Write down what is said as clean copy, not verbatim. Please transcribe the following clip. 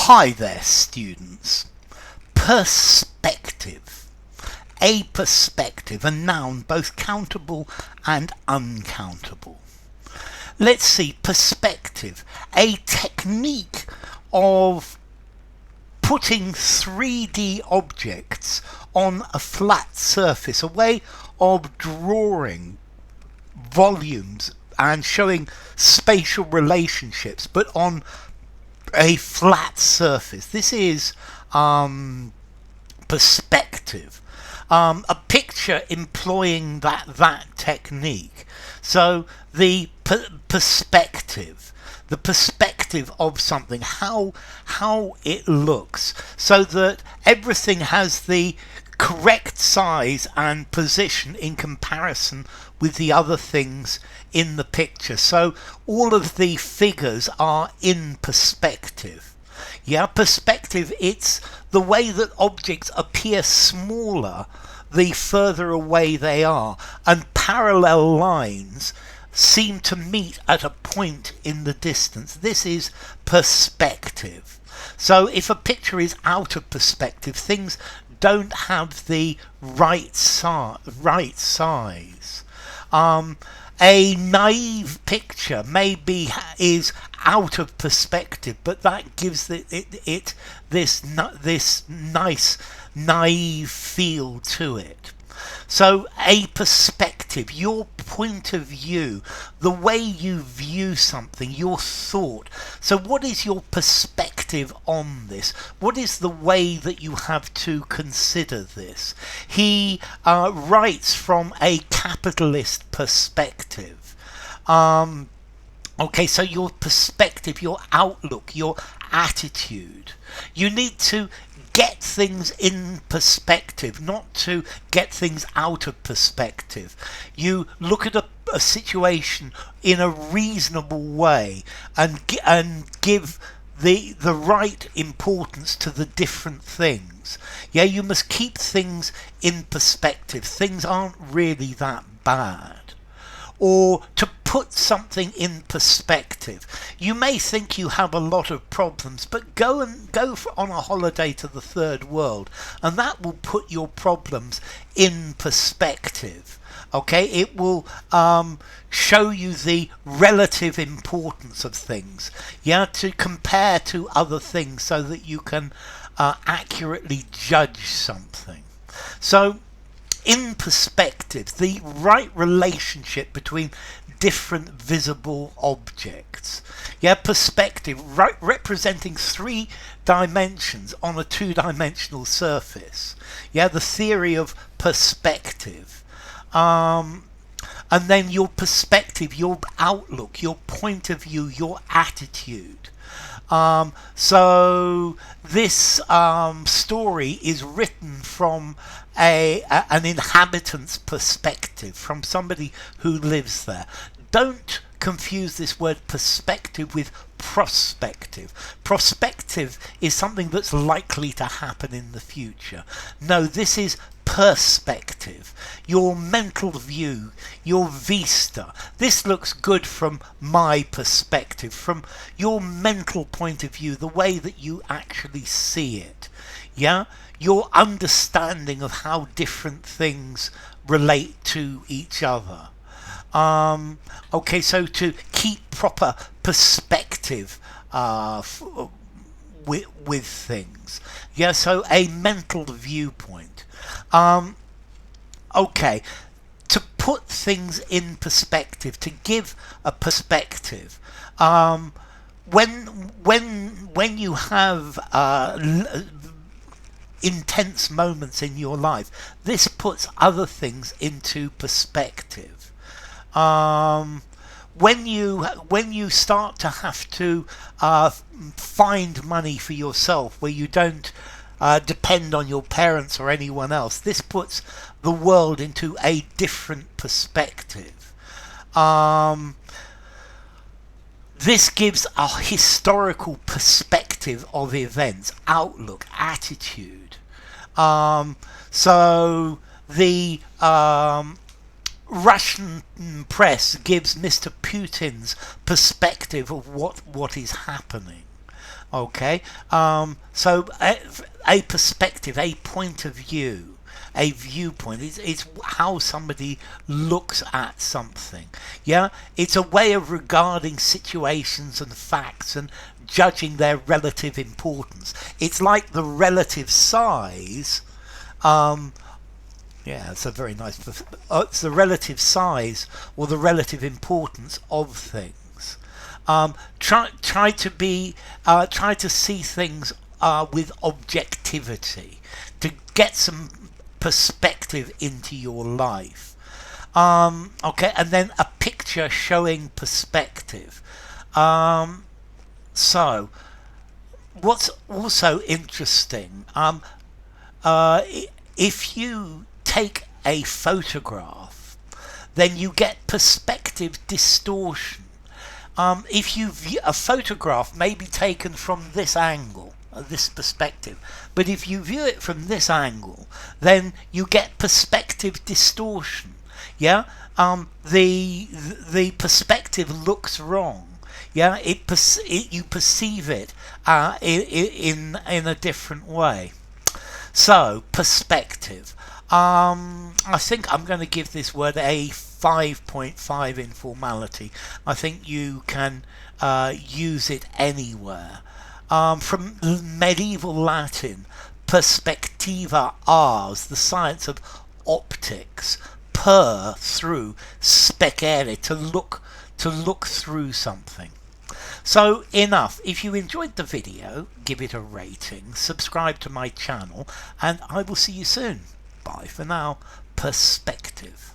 Hi there, students. Perspective. A perspective, a noun both countable and uncountable. Let's see, perspective, a technique of putting 3D objects on a flat surface, a way of drawing volumes and showing spatial relationships, but on a flat surface. This is perspective. A picture employing that technique. So the perspective of something, how it looks, so that everything has the correct size and position in comparison with the other things in the picture. So all of the figures are in perspective. Yeah, perspective, it's the way that objects appear smaller the further away they are, and parallel lines seem to meet at a point in the distance. This is perspective. So if a picture is out of perspective, things don't have the right size. A naive picture maybe is out of perspective, but that gives it this nice naive feel to it. So a perspective, your point of view, the way you view something, your thought. So what is your perspective on this? What is the way that you have to consider this? He writes from a capitalist perspective. Okay, so your perspective, your outlook, your attitude. You need to get things in perspective, not to get things out of perspective. You look at a situation in a reasonable way and give the right importance to the different things. Yeah, you must keep things in perspective. Things aren't really that bad. Or to put something in perspective. You may think you have a lot of problems, but go on a holiday to the third world, and that will put your problems in perspective. Okay, it will show you the relative importance of things. Yeah, to compare to other things so that you can accurately judge something. So in perspective, the right relationship between different visible objects. Yeah, perspective, right, representing 3 dimensions on a 2-dimensional surface. Yeah, the theory of perspective. And then your perspective, your outlook, your point of view, your attitude. So this story is written from an inhabitant's perspective, from somebody who lives there. Don't confuse this word perspective with prospective. Prospective is something that's likely to happen in the future. No, this is perspective, your mental view, your vista. This looks good from my perspective, from your mental point of view, the way that you actually see it. Yeah, your understanding of how different things relate to each other. Okay, so to keep proper perspective with things. Yeah, so a mental viewpoint. Okay, to put things in perspective, to give a perspective. When you have intense moments in your life, this puts other things into perspective. When you start to have to find money for yourself, where you don't depend on your parents or anyone else, this puts the world into a different perspective. This gives a historical perspective of events, outlook, attitude. So the Russian press gives Mr. Putin's perspective of what is happening. Okay, so a perspective, a point of view, a viewpoint is how somebody looks at something. Yeah, it's a way of regarding situations and facts and judging their relative importance. It's like the relative size. Yeah, it's a very nice. It's the relative size or the relative importance of things. Try to see things with objectivity to get some perspective into your life. Okay, and then a picture showing perspective. So, what's also interesting, if you take a photograph, then you get perspective distortion. If you view a photograph may be taken from this angle, this perspective, but if you view it from this angle, then you get perspective distortion. Yeah, the perspective looks wrong. Yeah, you perceive it in a different way. So perspective. I think I'm going to give this word a 5.5 in formality. I think you can use it anywhere. From medieval Latin, perspectiva ars, the science of optics, per through, specere, to look through something. So enough. If you enjoyed the video, give it a rating, subscribe to my channel, and I will see you soon. Bye for now. Perspective.